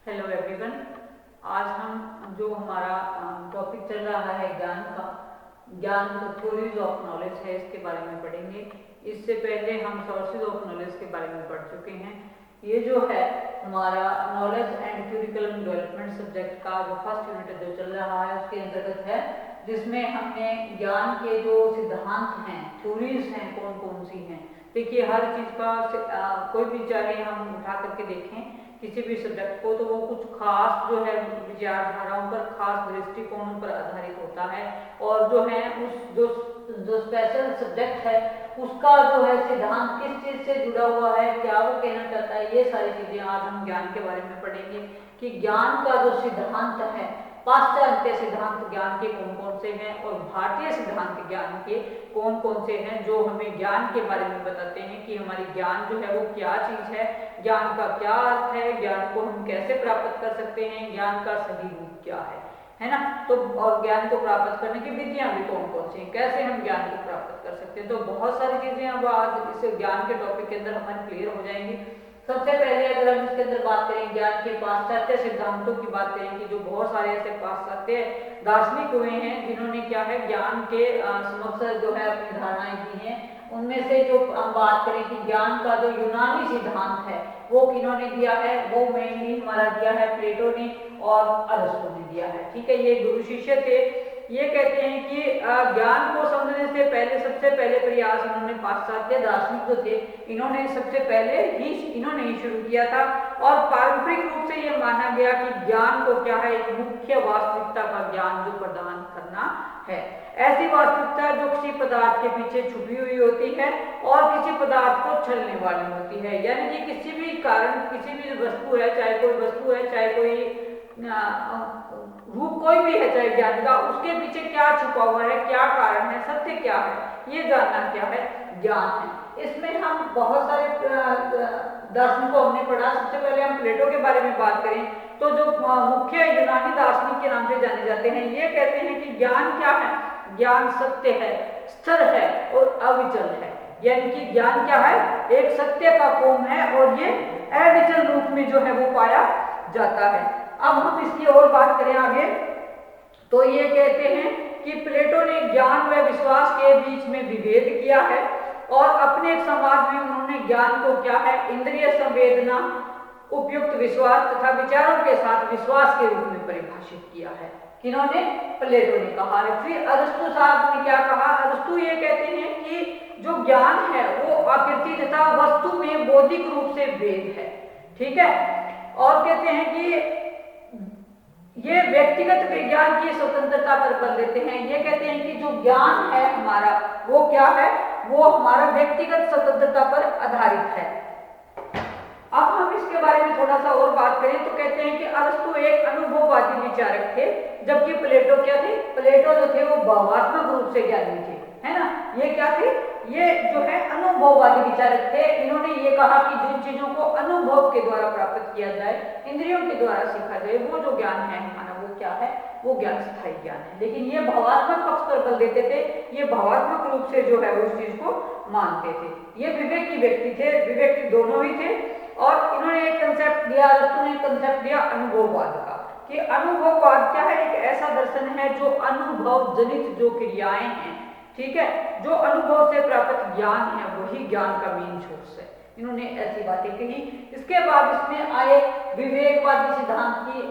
Hello everyone. आज हम जो हमारा टॉपिक चल रहा है ज्ञान का थ्योरीज ऑफ नॉलेज है, इसके बारे में पढ़ेंगे। इससे पहले हम सोर्सेज ऑफ नॉलेज के बारे में पढ़ चुके हैं। ये जो है हमारा knowledge and curriculum development subject का जो फर्स्ट यूनिट जो चल रहा है उसके अंतर्गत है, जिसमें हमने ज्ञान के जो सिद्धांत हैं, थ्योरीज हैं, कौन कौन सी हैं। देखिए, हर चीज का कोई भी चाहे हम उठा करके देखें किसी भी सब्जेक्ट को, तो वो कुछ खास जो है विचारधाराओं पर, खास दृष्टिकोणों पर आधारित होता है। और जो है उस जो स्पेशल सब्जेक्ट है उसका जो है सिद्धांत किस चीज से जुड़ा हुआ है, क्या वो कहना चाहता है, ये सारी चीजें आज हम ज्ञान के बारे में पढ़ेंगे कि ज्ञान का जो सिद्धांत है, पाश्चात्य सिद्धांत ज्ञान के कौन कौन से हैं और भारतीय सिद्धांत ज्ञान के कौन कौन से हैं, जो हमें ज्ञान के बारे में बताते हैं कि हमारी ज्ञान जो है वो क्या चीज है, ज्ञान का क्या अर्थ है, ज्ञान को हम कैसे प्राप्त कर सकते हैं, ज्ञान का सही रूप क्या है ना। तो और ज्ञान को प्राप्त करने की विधियां भी कौन कौन सी हैं, कैसे हम ज्ञान को प्राप्त कर सकते हैं। तो बहुत सारी चीजें अब आज इस ज्ञान के टॉपिक के अंदर हमारी क्लियर हो जाएंगी। सबसे पहले अगर हम इसके अंदर बात करें ज्ञान के पाश्चात्य सिद्धांतों की बात करें कि जो बहुत सारे ऐसे पाश्चात्य दार्शनिक हुए हैं जिन्होंने क्या है ज्ञान के समक्ष जो है अपनी धारणाएं दी हैं। उनमें से जो हम बात करें कि ज्ञान का जो यूनानी सिद्धांत है वो किन्होंने दिया है, वो मेनली हमारा दिया है प्लेटो ने और अरस्तु ने दिया है। ठीक है, ये गुरु शिष्य थे। ये कहते हैं कि ज्ञान को समझने से पहले सबसे पहले प्रयास इन्होंने पाश्चात्य दार्शनिक जो थे इन्होंने सबसे पहले ही इन्होंने ही शुरू किया था। और पारंपरिक रूप से ये माना गया कि ज्ञान को क्या है, एक मुख्य वास्तविकता का ज्ञान जो प्रदान करना है। ऐसी वास्तविकता जो किसी पदार्थ के पीछे छुपी हुई होती है और किसी पदार्थ को छलने वाली होती है। यानी कि किसी भी कारण, किसी भी वस्तु है, चाहे कोई वस्तु है, चाहे कोई रूप कोई भी है, चाहे ज्ञान का, उसके पीछे क्या छुपा हुआ है, क्या कारण है, सत्य क्या है, ये जानना क्या है, ज्ञान है। इसमें हम बहुत सारे दार्शनिक को हमने पढ़ा। सबसे पहले हम प्लेटो के बारे में बात करें तो जो मुख्य यूनानी दार्शनिक के नाम से जाने जाते हैं, ये कहते हैं कि ज्ञान क्या है, ज्ञान सत्य है, स्थिर है और अविचल है। यानी कि ज्ञान क्या है, एक सत्य का फॉर्म है और ये अविचल रूप में जो है वो पाया जाता है। अब हम इसकी और बात करें आगे तो ये कहते हैं कि प्लेटो ने ज्ञान व विश्वास के बीच में विभेद किया है और अपने एक समाज में उन्होंने ज्ञान को क्या है, इंद्रिय संवेदना, उपयुक्त विश्वास तथा विचारों के साथ विश्वास के रूप में परिभाषित किया है। किन्होंने, प्लेटो ने कहा है। फिर अरस्तु साहब ने क्या कहा, अरस्तु ये कहते हैं कि जो ज्ञान है वो आकृति तथा वस्तु में बौद्धिक रूप से भेद है। ठीक है, और कहते हैं कि ये व्यक्तिगत विज्ञान की स्वतंत्रता पर बल देते हैं। ये कहते हैं कि जो ज्ञान है हमारा वो क्या है, वो हमारा व्यक्तिगत स्वतंत्रता पर आधारित है। अब हम इसके बारे में थोड़ा सा और बात करें तो कहते हैं कि अरस्तु एक अनुभववादी विचारक थे, जबकि प्लेटो क्या थे, प्लेटो जो थे वो भावात्मक रूप से ज्ञानी थे, है ना। ये क्या थे, ये जो है अनुभववादी विचारक थे। इन्होंने ये कहा कि जिन चीजों को अनुभव के द्वारा प्राप्त किया जाए, इंद्रियों के द्वारा सीखा जाए, वो जो ज्ञान है हमारा वो क्या है, वो ज्ञान स्थायी ज्ञान है। लेकिन ये भावात्मक पक्ष पर बल देते थे, ये भावात्मक रूप से जो है उस चीज को मानते थे। ये विवेकी व्यक्ति थे, विवेकी दोनों ही थे। और इन्होंने एक कंसेप्ट दिया, अरस्तु ने कंसेप्ट दिया अनुभववाद का, कि अनुभववाद क्या है, एक ऐसा दर्शन है जो अनुभव जनित जो क्रियाएं हैं, ठीक है, जो अनुभव से प्राप्त ज्ञान है वही ज्ञान का मेन सोर्स है। इन्होंने ऐसी बातें कही। इसके बाद इसमें आए विवेकवादी सिद्धांत की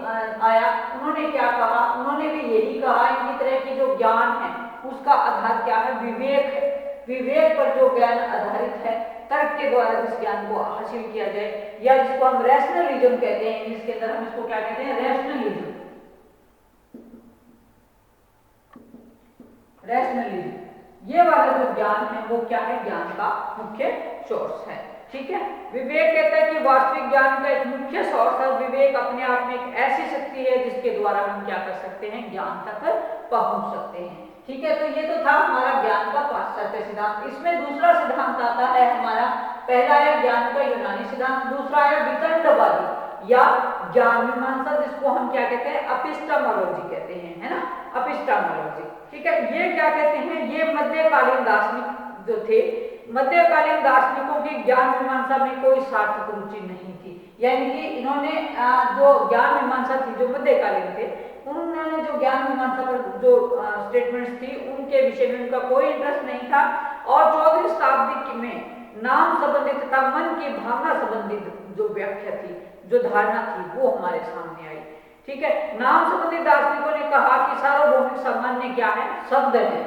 आया। उन्होंने क्या कहा, उन्होंने भी यही कहा इसी तरह की जो ज्ञान है उसका आधार क्या है, विवेक है। विवेक पर जो ज्ञान आधारित है, तर्क के द्वारा जिस ज्ञान को हासिल किया जाए, या जिसको हम रैशनलिज्म कहते हैं, इंग्लिश के अंदर हम इसको क्या कहते हैं, रैशनलिज्म। रैशनलिज्म, ये वाला जो ज्ञान है वो क्या है, ज्ञान का मुख्य सोर्स है। ठीक है, विवेक कहता है कि वास्तविक ज्ञान का एक मुख्य सोर्स है। विवेक अपने आप में एक ऐसी शक्ति है जिसके द्वारा हम क्या कर सकते हैं, ज्ञान तक पहुंच सकते हैं। ठीक है, तो ये तो था हमारा ज्ञान का पाश्चात्य सिद्धांत। इसमें दूसरा सिद्धांत आता है हमारा, पहला है ज्ञान का यूनानी सिद्धांत, दूसरा है वितंडवादी या ज्ञान मीमांसा, जिसको हम क्या कहते हैं, एपिस्टेमोलॉजी कहते हैं, है ना, एपिस्टेमोलॉजी। ठीक है, ये क्या कहते हैं, ये मध्यकालीन दार्शनिक जो थे, मध्यकालीन दार्शनिकों की ज्ञान मीमांसा में कोई सार्थक रुचि नहीं थी। यानी कि इन्होंने जो ज्ञान मीमांसा थी, जो मध्यकालीन थे, उन्होंने जो ज्ञान मीमांसा पर जो स्टेटमेंट्स थी उनके विषय में उनका कोई इंटरेस्ट नहीं था। और 14वीं शताब्दी में नाम संबंधित तथा मन की भावना संबंधित जो व्याख्या थी, जो धारणा थी, वो हमारे सामने आई। ठीक है, नाम संबंधित दार्शनिकों ने कहा कि सार्वभौमिक सामान्य क्या है? शब्द है।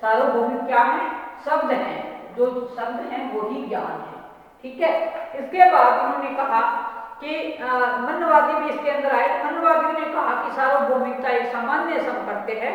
सार्वभौमिक क्या है? शब्द है। जो शब्द है वही ज्ञान है। ठीक है, इसके बाद उन्होंने कहा कि मनवादी भी इसके अंदर आए। मनवादियों ने कहा कि सार्वभौमिकता एक सामान्य संपत्ति है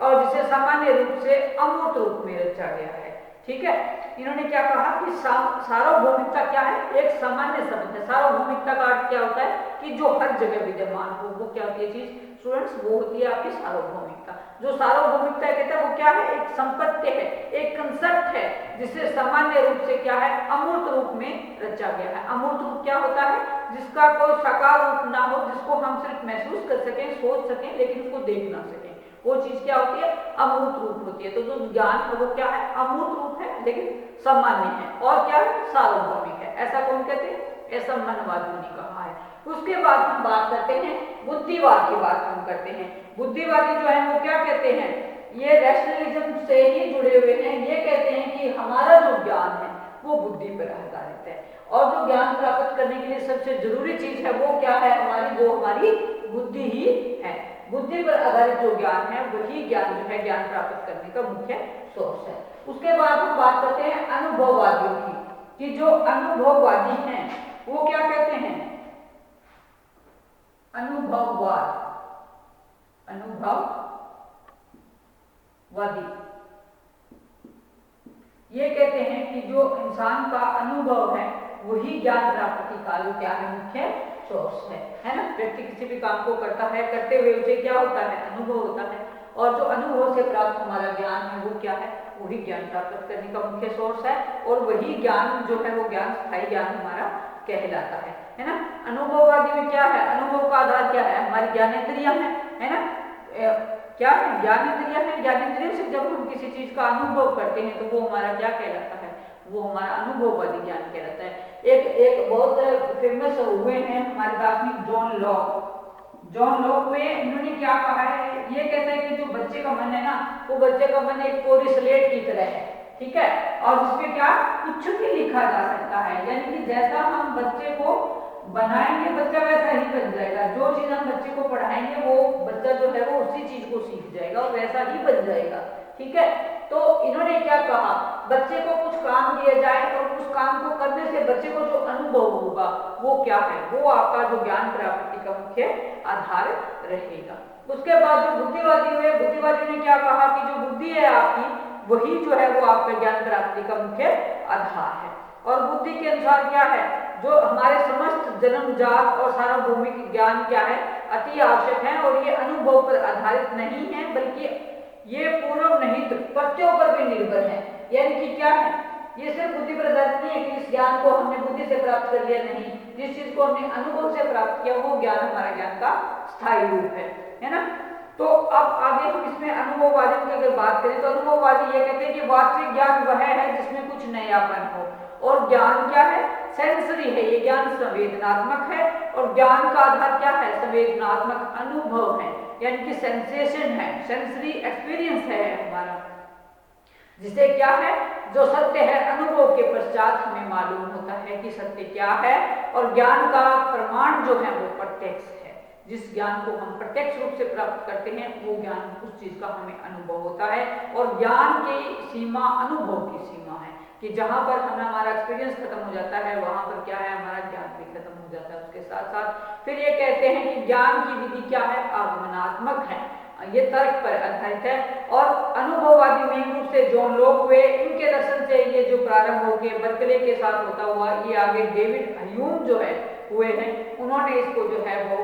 और जिसे सामान्य रूप से अमूर्त रूप में रचा गया है। ठीक है, इन्होंने क्या कहा कि सार्वभौमिकता क्या है? एक सामान्य शब्द है। सार्वभौमिकता का अर्थ क्या होता है? कि जो हर जगह विद्यमान हो। वो क्या होती है चीज स्टूडेंट्स? वो होती है आपकी सार्वभौमिकता। जो सार्वभौमिकता कहते हैं वो क्या है? एक संपत्ति है, एक कंसेप्ट है जिसे सामान्य रूप से क्या है? अमूर्त रूप में रचा गया है। अमूर्त रूप क्या होता है? जिसका कोई साकार रूप ना हो, जिसको हम सिर्फ महसूस कर सकें, सोच सकें, लेकिन उसको देख ना सकें। वो चीज क्या होती है? अमूर्त रूप होती है। तो जो ज्ञान है वो क्या है? अमूर्त रूप है लेकिन सामान्य है। और क्या है? सार्वभौमिक है। ऐसा कौन कहते हैं? ऐसा मनवादियों ने कहा है। उसके बाद हम बात करते हैं बुद्धिवाद की बात हम करते हैं। बुद्धिवादी जो है वो क्या कहते हैं? ये रैशनलिज्म से ही जुड़े हुए हैं। ये कहते हैं कि हमारा जो ज्ञान है वो बुद्धि पर आधारित है और जो ज्ञान प्राप्त करने के लिए सबसे जरूरी चीज है वो क्या है? हमारी वो हमारी बुद्धि ही है। बुद्धि पर आधारित जो ज्ञान है वही ज्ञान जो है ज्ञान प्राप्त करने का मुख्य सोर्स है। उसके बाद हम बात करते हैं अनुभववादियों की, कि जो अनुभववादी हैं वो क्या कहते हैं? अनुभववाद, अनुभववादी ये कहते हैं कि जो इंसान का अनुभव है वही ज्ञान प्राप्ति का जो क्या है? मुख्य सोर्स है ना। व्यक्ति किसी भी काम को करता है, करते हुए उसे क्या होता है? अनुभव होता है। और जो अनुभव से प्राप्त हमारा ज्ञान है वो क्या है? वही ज्ञान प्राप्त करने का मुख्य सोर्स है। और वही ज्ञान जो है वो ज्ञान स्थायी ज्ञान हमारा कहलाता है ना। अनुभववादी में क्या है? अनुभव का आधार क्या है? हमारी ज्ञानेंद्रियां है ना। क्या है? ज्ञानेंद्रियां है। ज्ञानेंद्रियों से जब हम किसी चीज का अनुभव करते हैं तो वो हमारा क्या कहलाता है? वो हमारा अनुभववादी ज्ञान कहलाता है। एक बहुत फेमस हुए हैं हमारे दार्शनिक जॉन लॉक। जॉन लॉक में इन्होंने क्या कहा है? ये कहते हैं कि जो बच्चे का मन है ना, वो बच्चे का मन एक कोरी स्लेट की तरह है। ठीक है, और जिसपे क्या कुछ भी लिखा जा सकता है। यानी कि जैसा हम बच्चे को बनाएंगे बच्चा वैसा ही बन जाएगा। जो चीज हम बच्चे को पढ़ाएंगे वो बच्चा जो है वो उसी चीज को सीख जाएगा और वैसा ही बन जाएगा। ठीक है, तो इन्होंने क्या कहा? बच्चे को कुछ काम दिया जाए और उस काम को करने से बच्चे को जो अनुभव होगा वो क्या है? वो आपका जो ज्ञान प्राप्ति का मुख्य आधार रहेगा। उसके बाद जो बुद्धिवादी हुए, बुद्धिवादी ने क्या कहा कि जो बुद्धि है आपकी वही जो है वो आपका ज्ञान प्राप्ति का मुख्य आधार है। और बुद्धि के अनुसार क्या है? जो हमारे समस्त जन्मजात और सार्वभौमिक ज्ञान क्या है? अति आवश्यक है और ये अनुभव पर आधारित नहीं है बल्कि ये पूर्व निहित पत्यों पर भी निर्भर है। यानी कि क्या है? ये सिर्फ बुद्धि पर आधारित नहीं है कि इस ज्ञान को हमने बुद्धि से प्राप्त कर लिया, नहीं। जिस चीज को हमने अनुभव से प्राप्त किया वो ज्ञान हमारा ज्ञान का स्थायी रूप है ना। तो अब आगे हम इसमें अनुभववादी की अगर बात करें तो अनुभववादी ये कहते हैं कि वास्तविक ज्ञान वह है जिसमें कुछ नयापन हो। और ज्ञान क्या है? सेंसरी है। ये ज्ञान संवेदनात्मक है और ज्ञान का आधार क्या है? संवेदनात्मक अनुभव है, यानी कि सेंसेशन है, सेंसरी एक्सपीरियंस है हमारा, जिसे क्या है? जो सत्य है अनुभव के पश्चात हमें मालूम होता है कि सत्य क्या है। और ज्ञान का प्रमाण जो है वो प्रत्यक्ष है। जिस ज्ञान को हम प्रत्यक्ष रूप से प्राप्त करते हैं वो ज्ञान उस चीज का हमें अनुभव होता है। और ज्ञान की सीमा अनुभव की सीमा है कि जहां पर हमारा एक्सपीरियंस खत्म हो जाता है वहां पर क्या है? हमारा ज्ञान भी खत्म हो जाता है। उसके साथ साथ फिर ये कहते हैं कि ज्ञान की विधि क्या है? आगमनात्मक है, ये तर्क पर आधारित है। और अनुभववादी मेन रूप से जॉन लॉक हुए, इनके दर्शन से ये जो प्रारंभ हो गए बर्कले के साथ होता हुआ ये आगे डेविड ह्यूम जो है हुए हैं, उन्होंने इसको जो है वो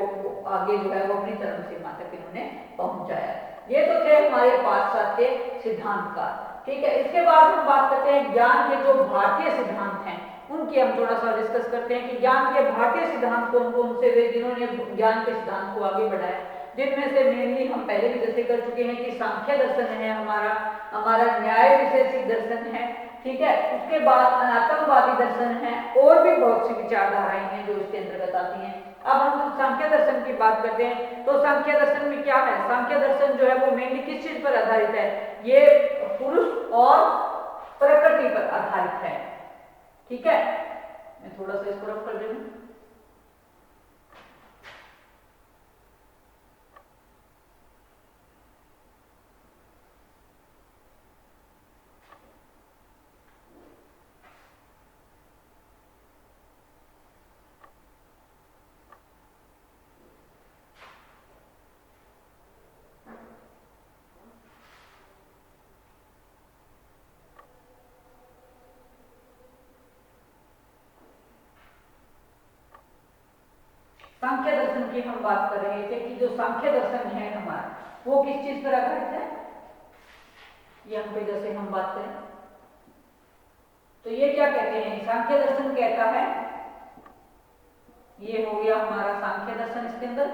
आगे जो है वो अपनी चरम सीमा तक इन्होंने पहुंचाया। ये तो थे हमारे पाश्चात्य सिद्धांतकार। ठीक है, इसके बाद हम बात करते हैं ज्ञान के जो भारतीय सिद्धांत हैं उनकी हम थोड़ा सा डिस्कस करते हैं कि ज्ञान के भारतीय सिद्धांत कौन कौन से वे जिन्होंने ज्ञान के सिद्धांत को आगे बढ़ाया। जिनमें से मेनली हम पहले भी जैसे कर चुके हैं कि सांख्य दर्शन है हमारा न्याय वैशेषिक दर्शन है, ठीक है। उसके बाद अनात्मवादी दर्शन है, और भी बहुत सी विचारधाराएं हैं जो इसके अंतर्गत आती हैं। अब हम सांख्य दर्शन की बात करते हैं तो सांख्य दर्शन में क्या है, सांख्य दर्शन जो है वो मेनली किस चीज पर आधारित है, ये पुरुष और प्रकृति पर आधारित है, ठीक है। मैं थोड़ा सा इसको रफ कर दूं। सांख्य दर्शन की हम बात कर रहे थे कि जो सांख्य दर्शन है हमारा वो किस चीज पर आधारित है, ये हम पे जैसे हम बात करें तो ये क्या कहते हैं, सांख्य दर्शन कहता है, ये हो गया हमारा सांख्य दर्शन। इसके अंदर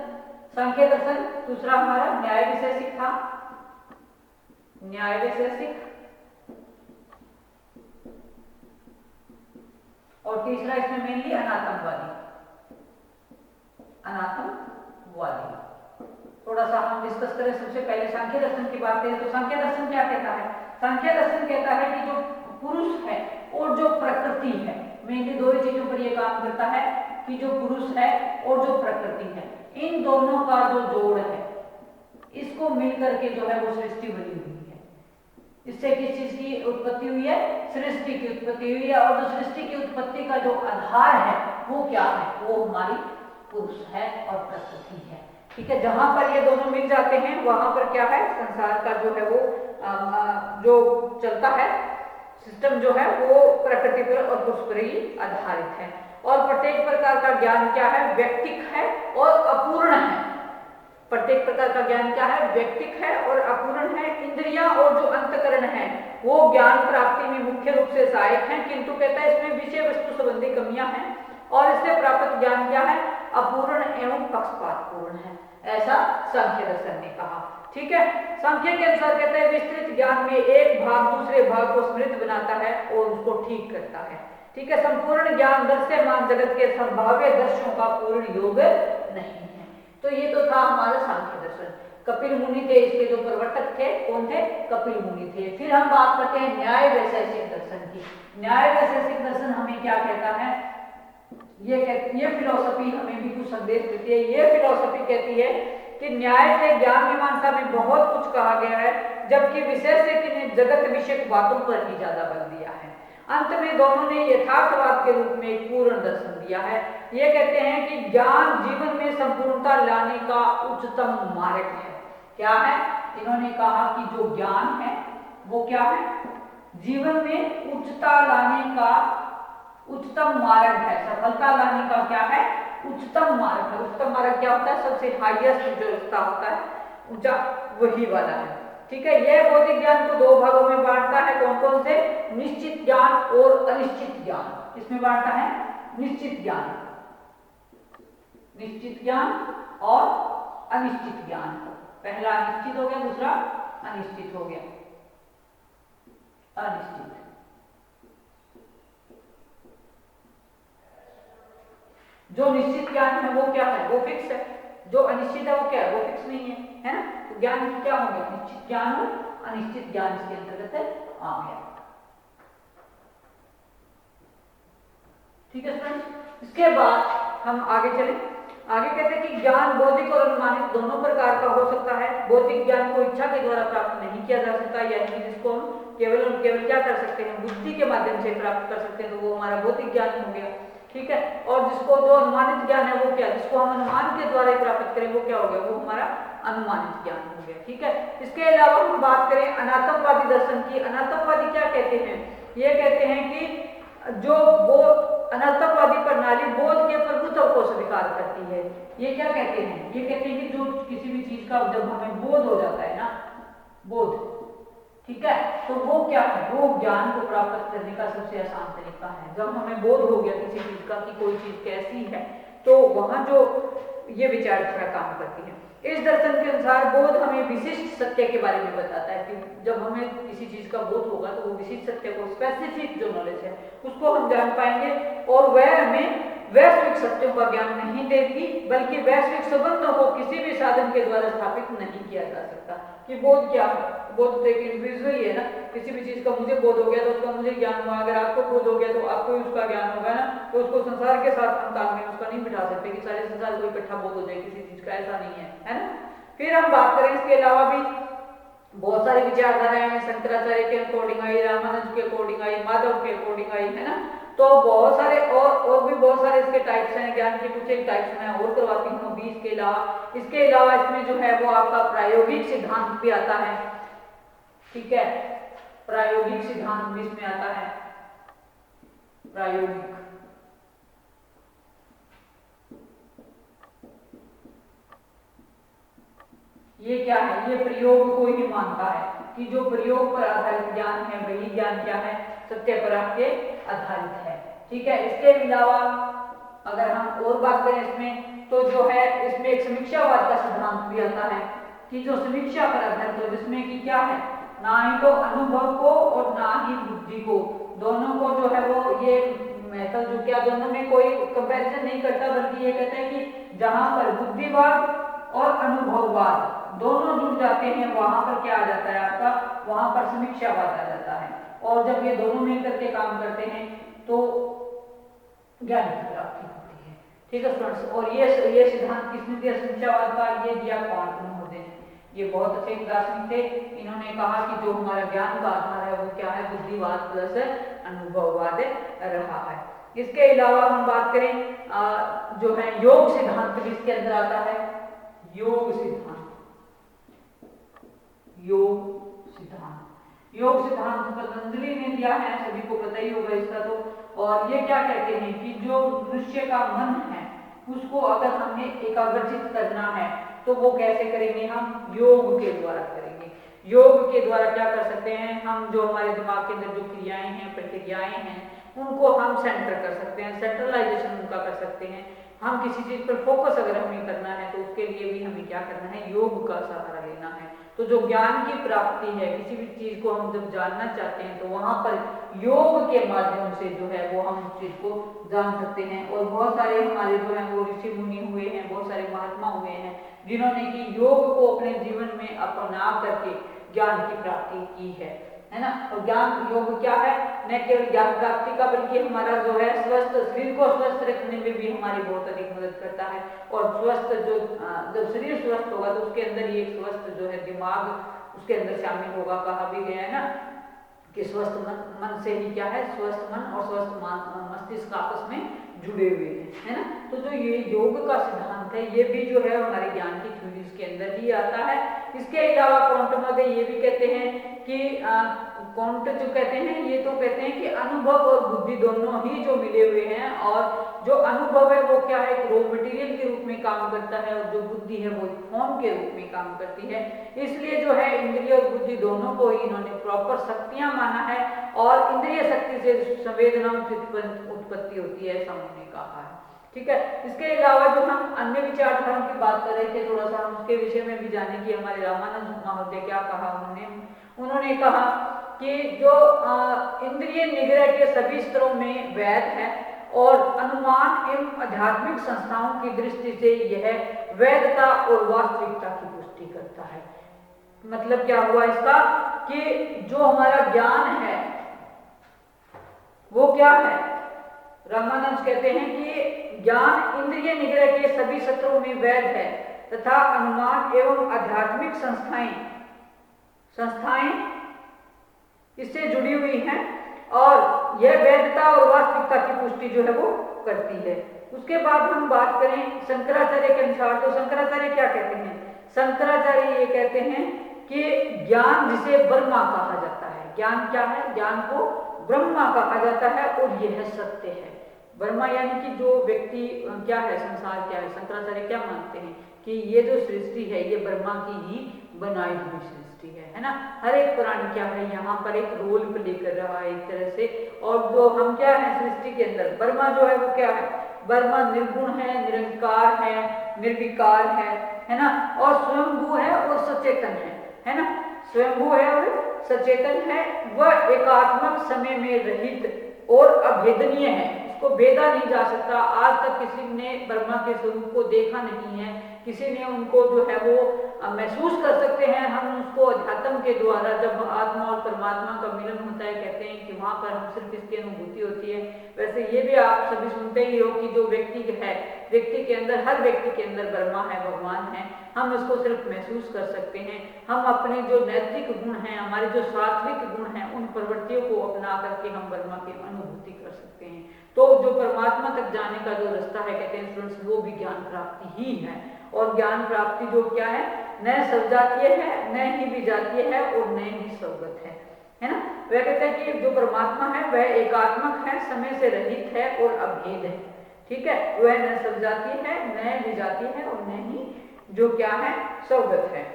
सांख्य दर्शन, दूसरा हमारा न्याय वैशेषिक था, न्याय वैशेषिक, और तीसरा इसमें मेनली अनात्मवादी, अनात्मवादी। थोड़ा सा हम डिस्कस करें। सबसे पहले सांख्य दर्शन की बात करें तो सांख्य दर्शन क्या कहता है, सांख्य दर्शन कहता है कि जो पुरुष है और जो प्रकृति है, मेनली दो ही चीजों पर ये काम करता है कि जो पुरुष है और जो प्रकृति है, इन दोनों का जो जोड़ है इसको मिलकर के जो है वो सृष्टि बनी हुई है। इससे किस चीज की उत्पत्ति हुई है, सृष्टि की उत्पत्ति हुई है। और जो सृष्टि की उत्पत्ति का जो आधार है वो क्या है, वो हमारी पुरुष है और प्रकृति है, ठीक है। जहां पर ये दोनों मिल जाते हैं वहां पर क्या है, संसार का जो है वो जो चलता है सिस्टम जो है वो प्रकृति पर और पुरुष पर ही आधारित है। और प्रत्येक प्रकार का ज्ञान क्या है, व्यक्तिक है और अपूर्ण है। प्रत्येक प्रकार का ज्ञान क्या है, व्यक्तिक है और अपूर्ण है। इंद्रियां और जो अंतकरण है वो ज्ञान प्राप्ति में मुख्य रूप से सहायक हैं, किंतु कहता है इसमें विषय वस्तु संबंधी कमियां हैं और इससे प्राप्त ज्ञान क्या है, अपूर्ण एवं पक्षपातपूर्ण है, ऐसा सांख्य दर्शन ने कहा, ठीक है। सांख्य के अनुसार कहते हैं विस्तृत ज्ञान में एक भाग दूसरे भाग को स्मृत बनाता है और उसको ठीक करता है, ठीक है। संपूर्ण ज्ञान दृश्यमान जगत के संभाव्य दर्शनों का पूर्ण योग नहीं है। तो ये तो था हमारा सांख्य दर्शन। कपिल मुनि थे इसके जो प्रवर्तक थे, कौन थे, कपिल मुनि थे। फिर हम बात करते हैं न्याय वैशेषिक दर्शन की। न्याय वैशेषिक दर्शन हमें क्या कहता है, ये फिलॉसफी हमें भी कुछ संदेश देती है। ये फिलॉसफी कहती है कि न्याय से ज्ञान मीमांसा में बहुत कुछ कहा गया है, जबकि विशेष से कि जगत विषयक बातों पर ही ज्यादा बल दिया है। अंत में दोनों ने यथार्थवाद के रूप में एक पूर्ण दर्शन दिया है। ये कहते हैं कि ज्ञान जीवन में संपूर्णता लाने का उच्चतम मार्ग है। क्या है, इन्होंने कहा कि जो ज्ञान है वो क्या है, जीवन में उच्चता लाने का उच्चतम मार्ग है। सफलता लाने का क्या है, उच्चतम मार्ग है। उच्चतम मार्ग क्या होता है, सबसे हाईएस्ट जो रास्ता होता है ऊंचा, वही वाला है, ठीक है। यह भौतिक ज्ञान को दो भागों में बांटता है, कौन कौन से, निश्चित ज्ञान और अनिश्चित ज्ञान। इसमें बांटता है निश्चित ज्ञान, निश्चित ज्ञान और अनिश्चित ज्ञान। पहला निश्चित हो गया, दूसरा अनिश्चित हो गया। अनिश्चित, जो निश्चित ज्ञान है वो क्या है, वो फिक्स है। जो अनिश्चित है वो क्या है, वो फिक्स नहीं है ना। तो ज्ञान क्या हो गया, निश्चित ज्ञान और अनिश्चित ज्ञान इसके अंतर्गत आ गया, ठीक है फ्रेंड्स। इसके बाद हम आगे चले। आगे कहते हैं कि ज्ञान बौद्धिक और अनुमानित दोनों प्रकार का हो सकता है। बौद्धिक ज्ञान को इच्छा के द्वारा प्राप्त नहीं किया जा सकता, यानी जिसको हम केवल क्या कर सकते हैं, बुद्धि के माध्यम से प्राप्त कर सकते हैं, तो वो हमारा बौद्धिक ज्ञान हो गया, ठीक है। और जिसको जो अनुमानित ज्ञान है वो क्या, जिसको हम अनुमान के द्वारा प्राप्त करें वो क्या हो गया, वो हमारा अनुमानित ज्ञान हो गया, ठीक है। इसके अलावा हम बात करें अनात्मवादी दर्शन की। अनात्मवादी क्या कहते हैं, ये कहते हैं कि जो वो अनात्मवादी प्रणाली बोध के प्रभुत्व को स्वीकार करती है। ये क्या कहते हैं, ये कहते हैं कि जो किसी भी चीज का जब हमें बोध हो जाता है ना, बोध, ठीक है, तो वो क्या है, वो ज्ञान को प्राप्त करने का सबसे आसान तरीका है। जब हमें बोध हो गया किसी चीज का कि कोई चीज कैसी है, तो वहां जो ये विचारधारा काम करती है। इस दर्शन के अनुसार बोध हमें विशिष्ट सत्य के बारे में बताता है कि जब हमें किसी चीज का बोध होगा तो वो विशिष्ट सत्य को, स्पेसिफिक जो नॉलेज है उसको हम जान पाएंगे, और वह हमें वैश्विक सत्यों का ज्ञान नहीं देगी, बल्कि वैश्विक संबंधों को किसी भी साधन के द्वारा स्थापित नहीं किया जा सकता। कि बोध क्या है? बोध तो एक इंडिविजुअल ही है ना, किसी भी चीज का मुझे बोध हो गया तो उसका मुझे ज्ञान हुआ, अगर आपको बोध हो गया तो आपको उसका ज्ञान होगा ना, तो उसको संसार के साथ हम ताल में उसका नहीं बिठा सकते कि सारे संसार को इकट्ठा बोध हो जाए किसी चीज का, ऐसा नहीं है ना। फिर हम बात करें इसके अलावा भी बहुत सारी विचारधाराएं हैं, शंकराचार्य के अकॉर्डिंग आई, रामानुज के अकॉर्डिंग आई, माधव के अकॉर्डिंग आई, है ना। तो बहुत सारे और भी बहुत सारे इसके टाइप्स हैं, ज्ञान के कुछ एक टाइप्स मैं और करवाती हूँ अभी इसके अलावा इसमें जो है वो आपका प्रायोगिक सिद्धांत भी आता है, ठीक है, प्रायोगिक सिद्धांत भी इसमें आता है, प्रायोगिक। ये क्या है? ये प्रयोग को ही मानता है कि जो प्रयोग पर आधारित ज्ञान है वही ज्ञान क्या है? सत्य पराग के आधारित है, ठीक है। इसके अलावा अगर हम और बात करें इसमें तो जो है इसमें एक समीक्षावाद का सिद्धांत भी आता है कि जो समीक्षा पर आधारित हो, जिसमें कि क्या है, ना ही तो अनुभव को और ना ही बुद्धि को, दोनों को जो है वो ये मेथड जो क्या दोनों में कोई कंपैरिजन नहीं करता, बल्कि ये कहते हैं कि जहां पर बुद्धिवाद और अनुभववाद दोनों जुड़ जाते हैं वहां पर क्या आ जाता है आपका? वहां पर समीक्षावाद आ जाता है, और जब ये दोनों मिलकर के काम करते हैं तो ज्ञान की प्राप्ति होती है, ठीक है स्टूडेंट्स। और ये सिद्धांत किसने दिया समीक्षावाद का? ये दिया क्वांट महोदय ने। ये बहुत अच्छे दार्शनिक थे, इन्होंने कहा कि जो हमारा ज्ञान का आधार है वो क्या है? बुद्धिवाद प्लस अनुभववाद रहा है। इसके अलावा हम बात करें जो है योग सिद्धांत भी इसके अंदर आता है, योग सिद्धांत। योग सिद्धांत पतंजलि ने दिया है, सभी को पता ही होगा इसका तो। और ये क्या कहते हैं कि जो मनुष्य का मन है उसको अगर हमें एकाग्रचित करना है तो वो कैसे करेंगे? हम योग के द्वारा करेंगे। योग के द्वारा क्या कर सकते हैं हम? जो हमारे दिमाग के अंदर जो क्रियाएं हैं, प्रक्रियाएं हैं, उनको हम सेंटर कर सकते हैं, सेंट्रलाइजेशन उनका कर सकते हैं। हम किसी चीज पर फोकस अगर हमें करना है तो उसके लिए भी हमें क्या करना है? योग का सहारा लेना है। तो जो ज्ञान की प्राप्ति है, किसी भी चीज को हम जब जानना चाहते हैं तो वहां पर योग के माध्यम से जो है वो हम उस चीज को जान सकते हैं। और बहुत सारे हमारे जो है वो ऋषि मुनि हुए हैं, बहुत सारे महात्मा हुए हैं जिन्होंने कि योग को अपने जीवन में अपना करके ज्ञान की प्राप्ति की है ना। और ज्ञान योग क्या है? न केवल ज्ञान प्राप्ति का बल्कि हमारा जो है स्वस्थ शरीर को स्वस्थ रखने में भी हमारी बहुत अधिक मदद करता है। और स्वस्थ जो जब शरीर स्वस्थ होगा तो उसके अंदर ही एक स्वस्थ जो है दिमाग उसके अंदर शामिल होगा। कहा भी गया है ना कि स्वस्थ मन से ही क्या है? स्वस्थ मन और स्वस्थ मस्तिष्क आपस में जुड़े हुए हैं, है ना। तो जो ये योग का सिद्धांत है ये भी जो है हमारे ज्ञान की थ्योरीज के अंदर ही आता है। इसके अलावा क्वांटम महोदय ये भी कहते हैं कि क्वांट जो कहते हैं ये तो कहते हैं कि अनुभव और बुद्धि दोनों ही जो मिले हुए हैं, और जो अनुभव है वो क्या है? रॉ मटेरियल के रूप में काम करता है, और जो बुद्धि है वो फॉर्म के रूप में काम करती है। इसलिए जो है इंद्रिय और बुद्धि दोनों को ही इन्होंने प्रॉपर शक्तियां माना है, और इंद्रिय शक्ति से संवेदनाओं की उत्पत्ति होती है, ऐसा उन्होंने कहा है, ठीक है। इसके अलावा जो हम अन्य विचारधाराओं की बात कर रहे थे, थोड़ा सा हम उसके विषय में भी जाने की हमारे रामानंद महोदय क्या कहा उन्होंने कहा कि जो इंद्रिय निग्रह के सभी स्तरों में वैध है, और अनुमान एवं आध्यात्मिक संस्थाओं की दृष्टि से यह वैधता और वास्तविकता की पुष्टि करता है। मतलब क्या हुआ इसका कि जो हमारा ज्ञान है वो क्या है? रामानंद कहते हैं कि ज्ञान इंद्रिय निग्रह के सभी सत्रों में वैध है तथा अनुमान एवं आध्यात्मिक संस्थाएं इससे जुड़ी हुई हैं, और यह वैधता और वास्तविकता की पुष्टि जो है वो करती है। उसके बाद हम बात करें शंकराचार्य के अनुसार, तो शंकराचार्य क्या कहते हैं? शंकराचार्य ये कहते हैं कि ज्ञान जिसे ब्रह्मा कहा जाता है, ज्ञान क्या है? ज्ञान को ब्रह्मा कहा जाता है, और यह सत्य है। ब्रह्मा यानी कि जो व्यक्ति क्या है? संसार क्या है? शंकराचार्य क्या मानते हैं कि ये जो सृष्टि है ये ब्रह्मा की ही बनाई हुई सृष्टि है ना। हर एक प्राणी क्या है यहाँ पर एक रोल प्ले कर रहा है एक तरह से। और जो हम क्या है सृष्टि के अंदर, ब्रह्मा जो है वो क्या है, ब्रह्मा निर्गुण है, निरंकार है, निर्विकार है ना, और स्वयंभू है और सचेतन है ना, स्वयंभू है और सचेतन है। वह एकात्मक समय में रहित और अभेदनीय है, इसको भेदा नहीं जा सकता। आज तक किसी ने ब्रह्मा के स्वरूप को देखा नहीं है, किसी ने उनको जो है वो महसूस कर सकते हैं हम उसको अध्यात्म के द्वारा। जब आत्मा और परमात्मा का मिलन होता है कहते हैं कि वहाँ पर हम सिर्फ इसकी अनुभूति होती है। वैसे ये भी आप सभी सुनते ही हो कि जो व्यक्ति है, व्यक्ति के अंदर, हर व्यक्ति के अंदर ब्रह्मा है, भगवान है, हम इसको सिर्फ महसूस कर सकते हैं। हम अपने जो नैतिक गुण हैं, हमारे जो सात्विक गुण हैं, उन प्रवृत्तियों को अपना करके हम ब्रह्मा की अनुभूति कर सकते हैं। तो जो परमात्मा तक जाने का जो रास्ता है कहते हैं स्टूडेंट्स, वो भी ज्ञान प्राप्ति ही है। और ज्ञान प्राप्ति जो क्या है, न सवजातीय है, न ही विजातीय है और न ही स्वगत है ना। वह कहते हैं कि जो परमात्मा है वह एकात्मक है, समय से रहित है और अभेद है, ठीक है। वह न सवजातीय है, न विजातीय है और न ही जो क्या है स्वगत है।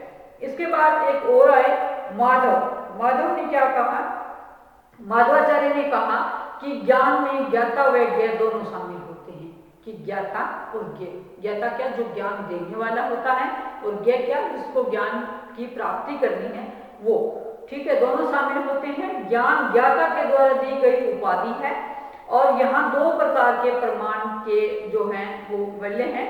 इसके बाद एक और आए माधव। माधव ने क्या कहा, माधवाचार्य ने कहा कि ज्ञान में ज्ञाता व ज्ञ दोनों शामिल होते हैं, कि ज्ञाता और ज्ञ। ज्ञाता क्या, जो ज्ञान देने वाला होता है, और ज्ञ क्या, जिसको ज्ञान की प्राप्ति करनी है वो, ठीक है, दोनों शामिल होते हैं। ज्ञान ज्ञाता के द्वारा दी गई उपाधि है। और यहाँ दो प्रकार के प्रमाण के जो हैं वो वल्य हैं।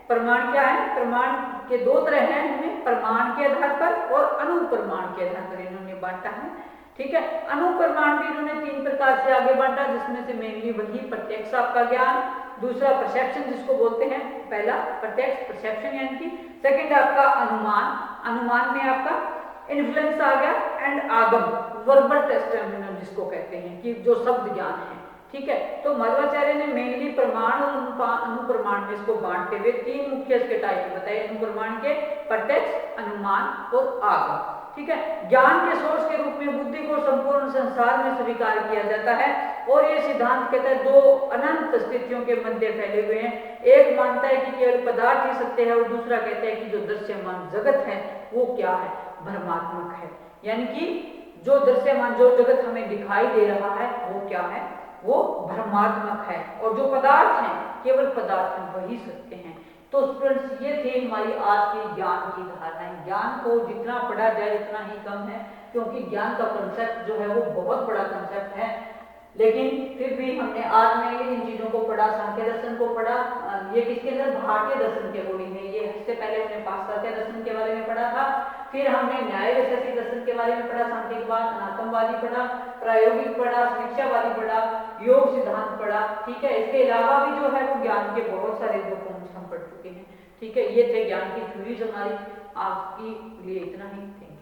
प्रमाण क्या है, प्रमाण के दो तरह हैं, इनमें प्रमाण के आधार पर और अनुप्रमाण के आधार पर इन्होंने बांटा है, ठीक है। अनुप्रमाण भी इन्होंने तीन प्रकार से आगे बांटा, जिसमें से मेनली वही प्रत्यक्ष आपका ज्ञान, दूसरा परसेप्शन जिसको बोलते हैं, पहला प्रत्यक्ष परसेप्शन यानी कि, सेकंड आपका अनुमान, अनुमान में आपका इन्फ्लुएंस आ गया, एंड आगम वर्बल टेस्टिमोनी जिसको कहते हैं कि जो शब्द ज्ञान है, ठीक है। तो माधवाचार्य ने मेनली प्रमाण और अनुप्रमाण में इसको बांटते हुए तीन मुख्य इसके टाइप बताए, अनुप्रमाण के, प्रत्यक्ष, अनुमान और आगम, ठीक है। ज्ञान के सोर्स के रूप में बुद्धि को संपूर्ण संसार में स्वीकार किया जाता है। और ये सिद्धांत कहता है दो अनंत स्थितियों के मध्य फैले हुए हैं। एक मानता है कि केवल पदार्थ ही सत्य है, और दूसरा कहता है कि जो दृश्यमान जगत है वो क्या है, भ्रमात्मक है। यानी कि जो दृश्यमान, जो जगत हमें दिखाई दे रहा है वो क्या है, वो भ्रमात्मक है, और जो पदार्थ हैं केवल पदार्थ हैं, वही सत्य हैं। तो स्टूडेंट्स ये थी हमारी आज की ज्ञान की धारणाएं। ज्ञान को जितना पढ़ा जाए उतना ही कम है, क्योंकि ज्ञान का कंसेप्ट जो है वो बहुत बड़ा कंसेप्ट है। लेकिन फिर भी हमने आज में इन चीजों को पढ़ा, सांख्य दर्शन को पढ़ा, ये किसके अंदर, भारतीय दर्शन के अकॉर्डिंग है। ये इससे पहले हमने पाश्चात्य दर्शन के बारे में पढ़ा था, फिर हमने न्याय वैशेषिक दर्शन के बारे में पढ़ा, सांख्यवाद, अनात्मवादी पढ़ा, प्रायोगिक पढ़ा, समीक्षावादी पढ़ा, योग सिद्धांत पढ़ा, ठीक है। इसके अलावा भी जो है वो ज्ञान के बहुत सारे जो फॉर्म्स हम पढ़ चुके हैं, ठीक है। ये थे ज्ञान की थ्योरीज हमारी। आज के लिए इतना ही, थैंक यू।